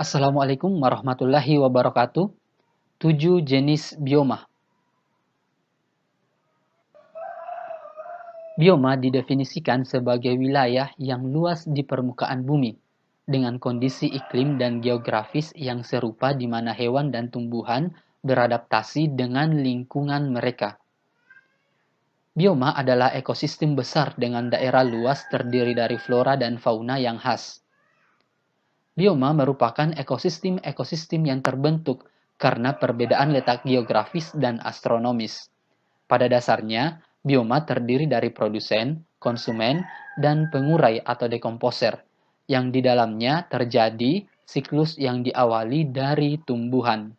Assalamualaikum warahmatullahi wabarakatuh. 7 jenis bioma. Bioma didefinisikan sebagai wilayah yang luas di permukaan bumi, dengan kondisi iklim dan geografis yang serupa di mana hewan dan tumbuhan beradaptasi dengan lingkungan mereka. Bioma adalah ekosistem besar dengan daerah luas terdiri dari flora dan fauna yang khas. Bioma merupakan ekosistem-ekosistem yang terbentuk karena perbedaan letak geografis dan astronomis. Pada dasarnya, bioma terdiri dari produsen, konsumen, dan pengurai atau dekomposer, yang di dalamnya terjadi siklus yang diawali dari tumbuhan.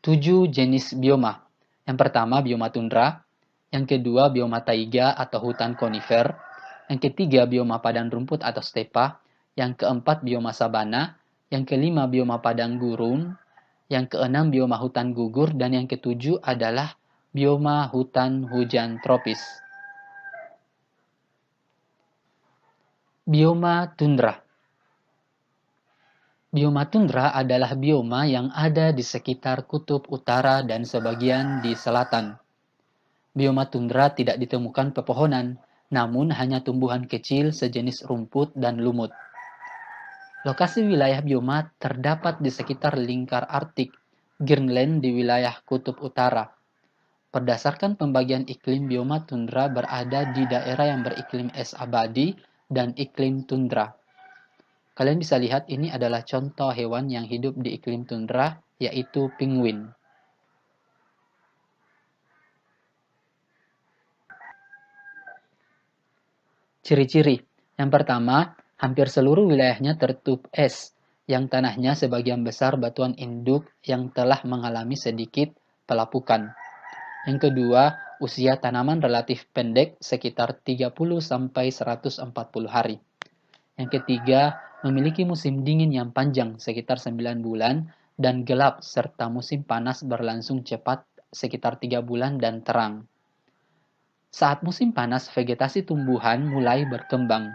Tujuh jenis bioma. Yang pertama, bioma tundra. Yang kedua, bioma taiga atau hutan konifer. Yang ketiga, bioma padang rumput atau stepa. Yang keempat, bioma sabana. Yang kelima, bioma padang gurun. Yang keenam, bioma hutan gugur. Dan yang ketujuh adalah bioma hutan hujan tropis. Bioma tundra. Bioma tundra adalah bioma yang ada di sekitar kutub utara dan sebagian di selatan. Bioma tundra tidak ditemukan pepohonan, namun hanya tumbuhan kecil sejenis rumput dan lumut. Lokasi wilayah bioma terdapat di sekitar lingkar Arktik, Greenland di wilayah kutub utara. Berdasarkan pembagian iklim, bioma tundra berada di daerah yang beriklim es abadi dan iklim tundra. Kalian bisa lihat ini adalah contoh hewan yang hidup di iklim tundra, yaitu penguin. Ciri-ciri. Yang pertama, hampir seluruh wilayahnya tertutup es, yang tanahnya sebagian besar batuan induk yang telah mengalami sedikit pelapukan. Yang kedua, usia tanaman relatif pendek, sekitar 30-140 hari. Yang ketiga, memiliki musim dingin yang panjang, sekitar 9 bulan, dan gelap, serta musim panas berlangsung cepat, sekitar 3 bulan dan terang. Saat musim panas, vegetasi tumbuhan mulai berkembang.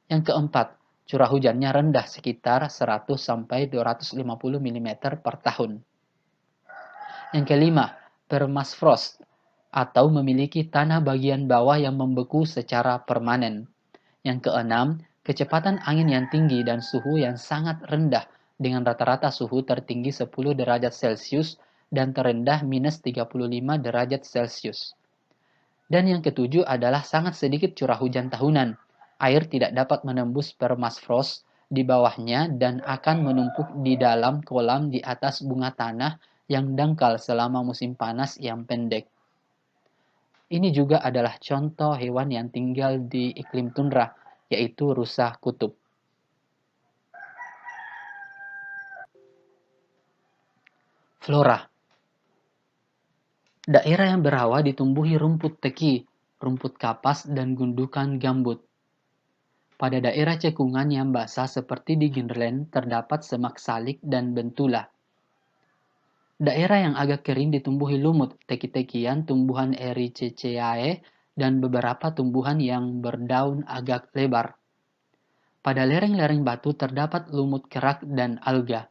Yang keempat, curah hujannya rendah sekitar 100-250 mm per tahun. Yang kelima, permafrost atau memiliki tanah bagian bawah yang membeku secara permanen. Yang keenam, kecepatan angin yang tinggi dan suhu yang sangat rendah dengan rata-rata suhu tertinggi 10 derajat Celcius dan terendah minus 35 derajat Celcius. Dan yang ketujuh adalah sangat sedikit curah hujan tahunan. Air tidak dapat menembus permafrost di bawahnya dan akan menumpuk di dalam kolam di atas bunga tanah yang dangkal selama musim panas yang pendek. Ini juga adalah contoh hewan yang tinggal di iklim tundra, yaitu rusa kutub. Flora. Daerah yang berawa ditumbuhi rumput teki, rumput kapas, dan gundukan gambut. Pada daerah cekungan yang basah seperti di Greenland terdapat semak salik dan bentula. Daerah yang agak kering ditumbuhi lumut, teki-tekian, tumbuhan Ericaceae, dan beberapa tumbuhan yang berdaun agak lebar. Pada lereng-lereng batu terdapat lumut kerak dan alga.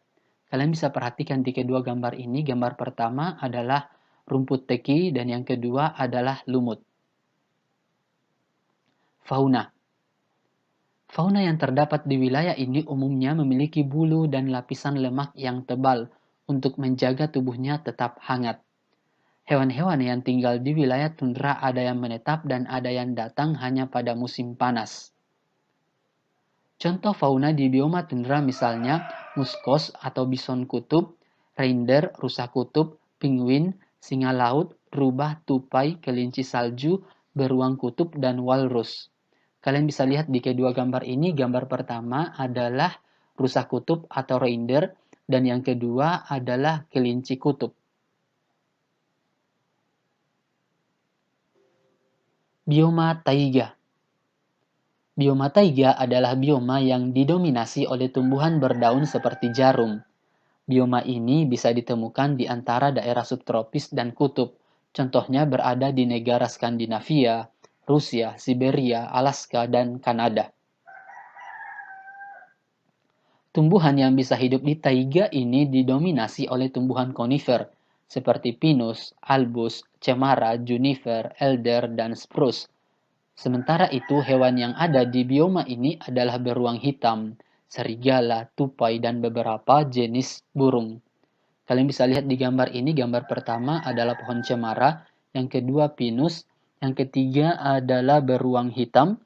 Kalian bisa perhatikan di kedua gambar ini, gambar pertama adalah rumput teki dan yang kedua adalah lumut. Fauna. Fauna yang terdapat di wilayah ini umumnya memiliki bulu dan lapisan lemak yang tebal untuk menjaga tubuhnya tetap hangat. Hewan-hewan yang tinggal di wilayah tundra ada yang menetap dan ada yang datang hanya pada musim panas. Contoh fauna di bioma tundra misalnya muskos atau bison kutub, reindeer, rusa kutub, penguin, singa laut, rubah, tupai, kelinci salju, beruang kutub, dan walrus. Kalian bisa lihat di kedua gambar ini, gambar pertama adalah rusa kutub atau reindeer, dan yang kedua adalah kelinci kutub. Bioma taiga. Bioma taiga adalah bioma yang didominasi oleh tumbuhan berdaun seperti jarum. Bioma ini bisa ditemukan di antara daerah subtropis dan kutub. Contohnya berada di negara Skandinavia, Rusia, Siberia, Alaska, dan Kanada. Tumbuhan yang bisa hidup di taiga ini didominasi oleh tumbuhan konifer, seperti pinus, albus, cemara, juniper, elder, dan spruce. Sementara itu, hewan yang ada di bioma ini adalah beruang hitam, serigala, tupai, dan beberapa jenis burung. Kalian bisa lihat di gambar ini, gambar pertama adalah pohon cemara, yang kedua pinus, yang ketiga adalah beruang hitam,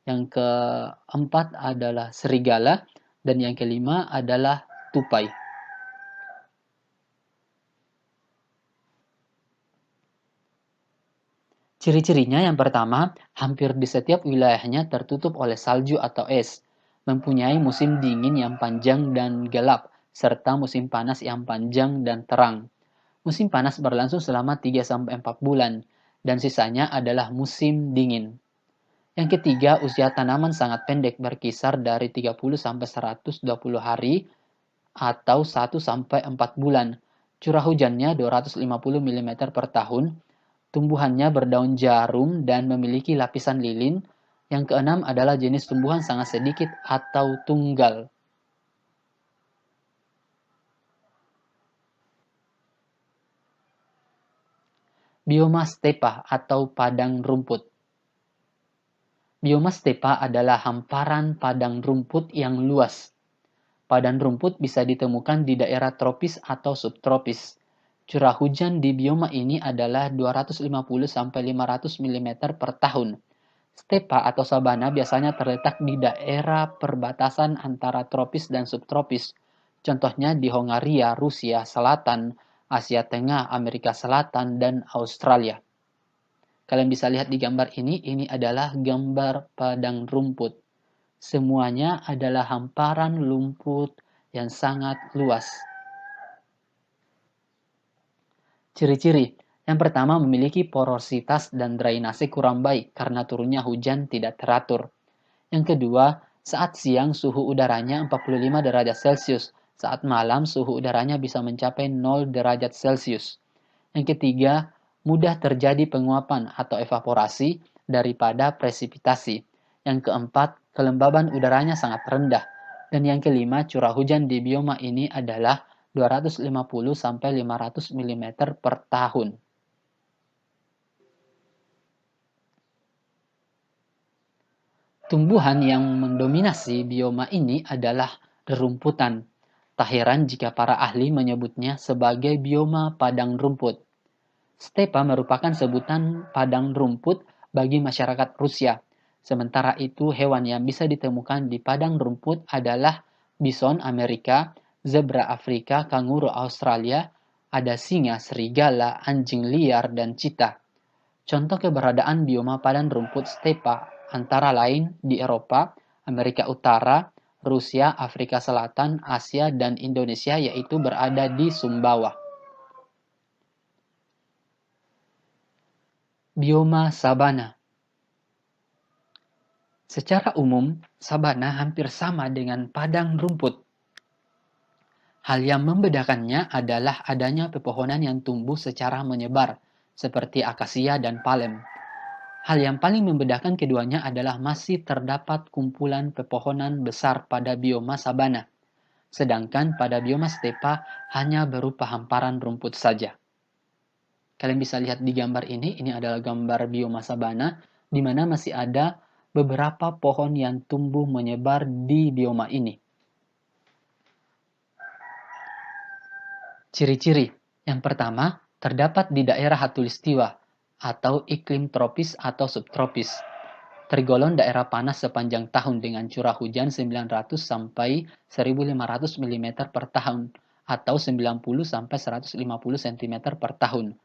yang keempat adalah serigala, dan yang kelima adalah tupai. Ciri-cirinya yang pertama, hampir di setiap wilayahnya tertutup oleh salju atau es, mempunyai musim dingin yang panjang dan gelap, serta musim panas yang panjang dan terang. Musim panas berlangsung selama 3-4 bulan, dan sisanya adalah musim dingin. Yang ketiga, usia tanaman sangat pendek, berkisar dari 30-120 hari atau 1-4 bulan. Curah hujannya 250 mm per tahun. Tumbuhannya berdaun jarum dan memiliki lapisan lilin. Yang keenam adalah jenis tumbuhan sangat sedikit atau tunggal. Bioma stepa atau padang rumput. Bioma stepa adalah hamparan padang rumput yang luas. Padang rumput bisa ditemukan di daerah tropis atau subtropis. Curah hujan di bioma ini adalah 250-500 mm per tahun. Stepa atau sabana biasanya terletak di daerah perbatasan antara tropis dan subtropis. Contohnya di Hongaria, Rusia Selatan, Asia Tengah, Amerika Selatan, dan Australia. Kalian bisa lihat di gambar ini adalah gambar padang rumput. Semuanya adalah hamparan lumpur yang sangat luas. Ciri-ciri. Yang pertama, memiliki porositas dan drainase kurang baik karena turunnya hujan tidak teratur. Yang kedua, saat siang suhu udaranya 45 derajat Celcius. Saat malam suhu udaranya bisa mencapai 0 derajat Celcius. Yang ketiga, mudah terjadi penguapan atau evaporasi daripada presipitasi. Yang keempat, kelembaban udaranya sangat rendah. Dan yang kelima, curah hujan di bioma ini adalah 250-500 mm per tahun. Tumbuhan yang mendominasi bioma ini adalah rerumputan. Tak heran jika para ahli menyebutnya sebagai bioma padang rumput. Stepa merupakan sebutan padang rumput bagi masyarakat Rusia. Sementara itu, hewan yang bisa ditemukan di padang rumput adalah bison Amerika, zebra Afrika, kanguru Australia, ada singa, serigala, anjing liar, dan cheetah. Contoh keberadaan bioma padang rumput stepa antara lain di Eropa, Amerika Utara, Rusia, Afrika Selatan, Asia, dan Indonesia, yaitu berada di Sumbawa. Bioma sabana. Secara umum, sabana hampir sama dengan padang rumput. Hal yang membedakannya adalah adanya pepohonan yang tumbuh secara menyebar, seperti akasia dan palem. Hal yang paling membedakan keduanya adalah masih terdapat kumpulan pepohonan besar pada bioma sabana, sedangkan pada bioma stepa hanya berupa hamparan rumput saja. Kalian bisa lihat di gambar ini adalah gambar bioma sabana, di mana masih ada beberapa pohon yang tumbuh menyebar di bioma ini. Ciri-ciri. Yang pertama, terdapat di daerah Khatulistiwa atau iklim tropis atau subtropis. Tergolong daerah panas sepanjang tahun dengan curah hujan 900 sampai 1500 mm per tahun atau 90 sampai 150 cm per tahun.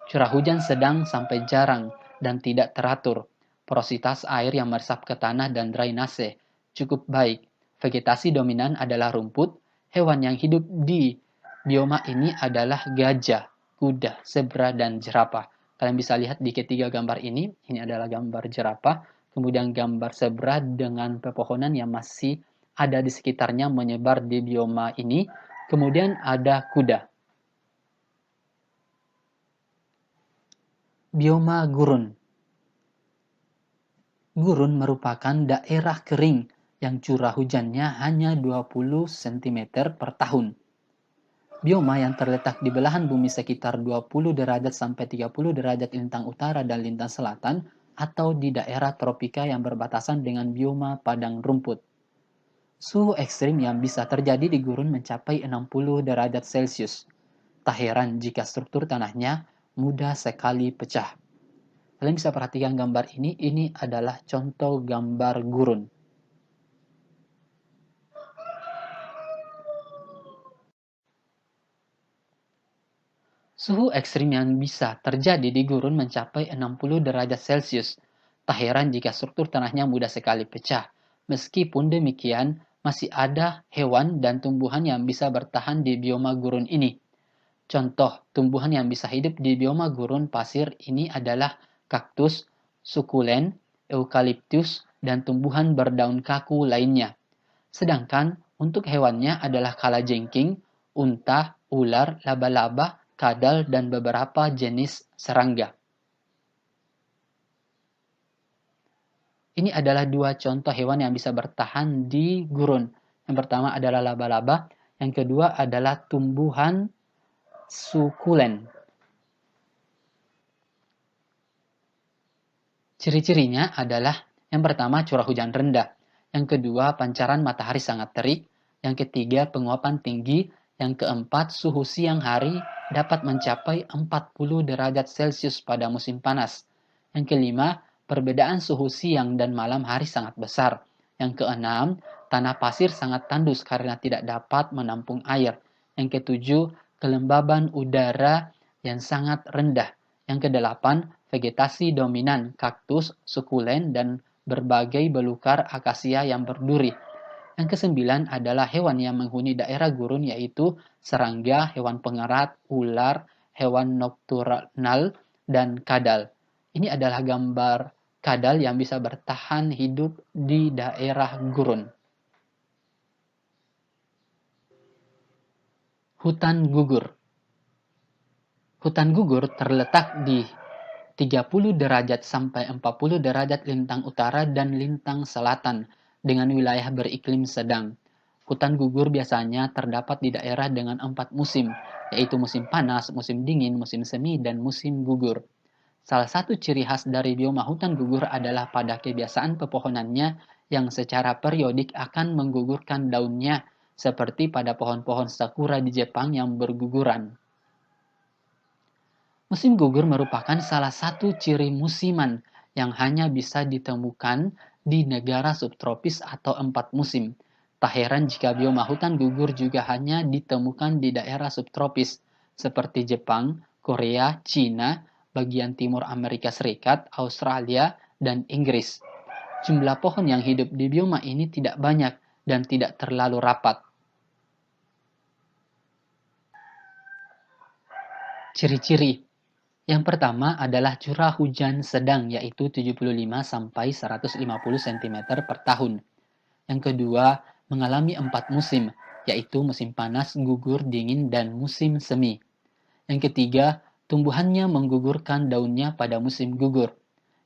Curah hujan sedang sampai jarang dan tidak teratur. Porositas air yang meresap ke tanah dan drainase cukup baik. Vegetasi dominan adalah rumput. Hewan yang hidup di bioma ini adalah gajah, kuda, zebra, dan jerapah. Kalian bisa lihat di ketiga gambar ini adalah gambar jerapah, kemudian gambar zebra dengan pepohonan yang masih ada di sekitarnya menyebar di bioma ini, kemudian ada kuda. Bioma gurun. Gurun merupakan daerah kering yang curah hujannya hanya 20 cm per tahun. Bioma yang terletak di belahan bumi sekitar 20 derajat sampai 30 derajat lintang utara dan lintang selatan atau di daerah tropika yang berbatasan dengan bioma padang rumput. Suhu ekstrim yang bisa terjadi di gurun mencapai 60 derajat Celcius. Tak heran jika struktur tanahnya mudah sekali pecah. Kalian bisa perhatikan gambar ini adalah contoh gambar gurun. Suhu ekstrim yang bisa terjadi di gurun mencapai 60 derajat Celcius. Tak heran jika struktur tanahnya mudah sekali pecah. Meskipun demikian, masih ada hewan dan tumbuhan yang bisa bertahan di bioma gurun ini. Contoh tumbuhan yang bisa hidup di bioma gurun pasir ini adalah kaktus, sukulen, eukaliptus, dan tumbuhan berdaun kaku lainnya. Sedangkan untuk hewannya adalah kalajengking, unta, ular, laba-laba, kadal, dan beberapa jenis serangga. Ini adalah dua contoh hewan yang bisa bertahan di gurun. Yang pertama adalah laba-laba, yang kedua adalah tumbuhan sukulen. Ciri-cirinya adalah yang pertama curah hujan rendah, yang kedua pancaran matahari sangat terik, yang ketiga penguapan tinggi, yang keempat suhu siang hari dapat mencapai 40 derajat Celcius pada musim panas. Yang kelima, perbedaan suhu siang dan malam hari sangat besar. Yang keenam, tanah pasir sangat tandus karena tidak dapat menampung air. Yang ketujuh, kelembaban udara yang sangat rendah. Yang kedelapan, vegetasi dominan kaktus, sukulen, dan berbagai belukar akasia yang berduri. Yang kesembilan adalah hewan yang menghuni daerah gurun yaitu serangga, hewan pengerat, ular, hewan nokturnal, dan kadal. Ini adalah gambar kadal yang bisa bertahan hidup di daerah gurun. Hutan gugur. Hutan gugur terletak di 30 derajat sampai 40 derajat lintang utara dan lintang selatan dengan wilayah beriklim sedang. Hutan gugur biasanya terdapat di daerah dengan 4 musim, yaitu musim panas, musim dingin, musim semi, dan musim gugur. Salah satu ciri khas dari bioma hutan gugur adalah pada kebiasaan pepohonannya yang secara periodik akan menggugurkan daunnya, seperti pada pohon-pohon sakura di Jepang yang berguguran. Musim gugur merupakan salah satu ciri musiman yang hanya bisa ditemukan di negara subtropis atau 4 musim. Tak heran jika bioma hutan gugur juga hanya ditemukan di daerah subtropis seperti Jepang, Korea, Cina, bagian timur Amerika Serikat, Australia, dan Inggris. Jumlah pohon yang hidup di bioma ini tidak banyak dan tidak terlalu rapat. Ciri-ciri. Yang pertama adalah curah hujan sedang yaitu 75 sampai 150 cm per tahun. Yang kedua, mengalami 4 musim yaitu musim panas, gugur, dingin, dan musim semi. Yang ketiga, tumbuhannya menggugurkan daunnya pada musim gugur.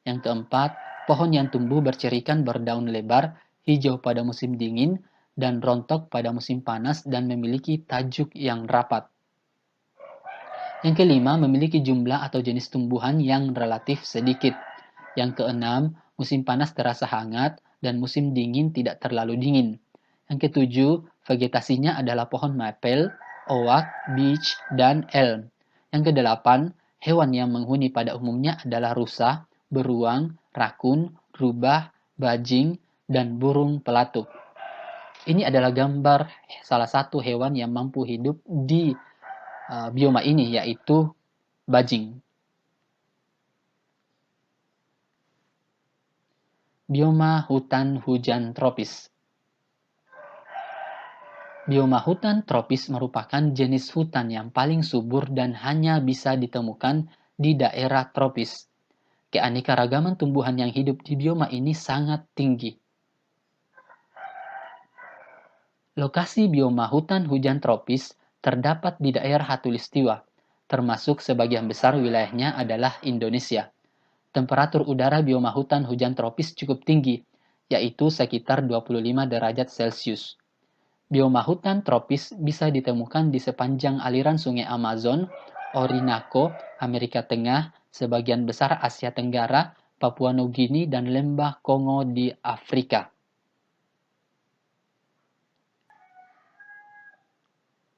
Yang keempat, pohon yang tumbuh bercirikan berdaun lebar, hijau pada musim dingin, dan rontok pada musim panas dan memiliki tajuk yang rapat. Yang kelima, memiliki jumlah atau jenis tumbuhan yang relatif sedikit. Yang keenam, musim panas terasa hangat dan musim dingin tidak terlalu dingin. Yang ketujuh, vegetasinya adalah pohon maple, oak, beech, dan elm. Yang kedelapan, hewan yang menghuni pada umumnya adalah rusa, beruang, rakun, rubah, bajing, dan burung pelatuk. Ini adalah gambar salah satu hewan yang mampu hidup di bioma ini, yaitu bajing. Bioma hutan hujan tropis. Bioma hutan tropis merupakan jenis hutan yang paling subur dan hanya bisa ditemukan di daerah tropis. Keanekaragaman tumbuhan yang hidup di bioma ini sangat tinggi. Lokasi bioma hutan hujan tropis terdapat di daerah Khatulistiwa, termasuk sebagian besar wilayahnya adalah Indonesia. Temperatur udara bioma hutan hujan tropis cukup tinggi, yaitu sekitar 25 derajat Celcius. Bioma hutan tropis bisa ditemukan di sepanjang aliran sungai Amazon, Orinoco, Amerika Tengah, sebagian besar Asia Tenggara, Papua Nugini, dan lembah Kongo di Afrika.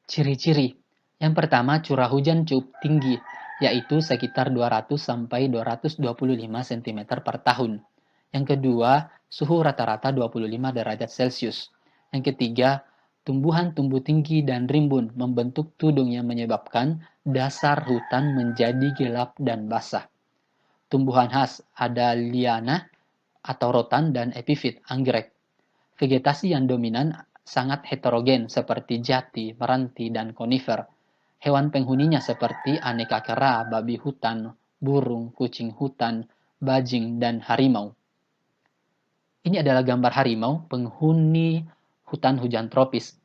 Ciri-ciri. Yang pertama, curah hujan cukup tinggi, yaitu sekitar 200 sampai 225 cm per tahun. Yang kedua, suhu rata-rata 25 derajat Celcius. Yang ketiga, tumbuhan tumbuh tinggi dan rimbun membentuk tudung yang menyebabkan dasar hutan menjadi gelap dan basah. Tumbuhan khas ada liana atau rotan dan epifit, anggrek. Vegetasi yang dominan sangat heterogen seperti jati, meranti, dan konifer. Hewan penghuninya seperti aneka kera, babi hutan, burung, kucing hutan, bajing, dan harimau. Ini adalah gambar harimau, penghuni hutan hujan tropis.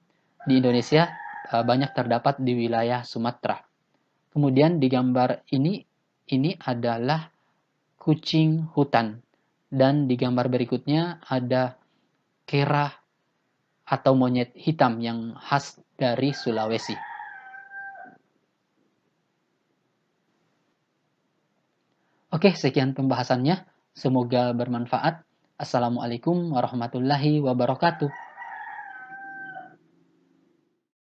Di Indonesia banyak terdapat di wilayah Sumatera. Kemudian di gambar ini adalah kucing hutan. Dan di gambar berikutnya ada kera atau monyet hitam yang khas dari Sulawesi. Oke, sekian pembahasannya. Semoga bermanfaat. Assalamualaikum warahmatullahi wabarakatuh.